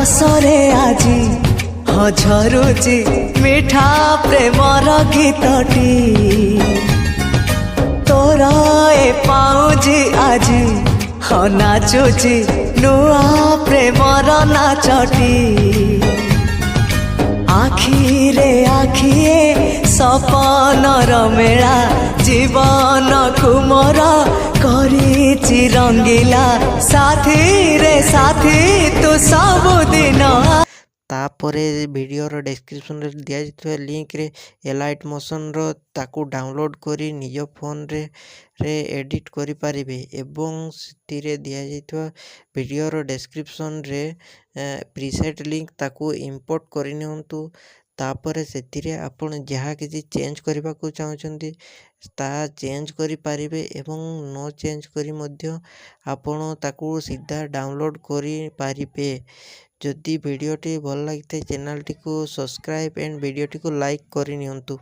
ରସରେ ଆଜି ଝରୁଛି ମିଠା ପ୍ରେମର ଗୀତଟି ତୋର ଏ ପାଉଁଜି ଆଜି ନାଚୁଛି ନୂଆ ପ୍ରେମର ନାଚଟି ଆଖିରେ ଆଖିଏ ସପନର ମେଳା ଜୀବନକୁ ମୋର କରିଛି ରଙ୍ଗିଲା ସାଥିରେ ସାଥି ତୁ ସବୁଦିନ। तापरे वीडियोर डिस्क्रिप्शन रे दिया जाइଥିବା लिंक रे एलाइट मोशन रो ताकू डाउनलोड करी निज फोन रे एडिट करि परिबे एवं सितिरे दिया जाइଥିବା वीडियोर डिस्क्रिप्शन रे प्रीसेट लिंक ताकू इंपोर्ट करि नियंतु। तापरे सेतिरे आपण जहाँ किसी चेंज करबा को चाहछंती ता चेंज करि परिबे एवं नो चेंज करी मध्य आपण ताकू सीधा डाउनलोड करि परिबे। जदि वीडियोटी भल लगी चैनल टी को सब्सक्राइब एंड वीडियोटी को लाइक करि नियंतु।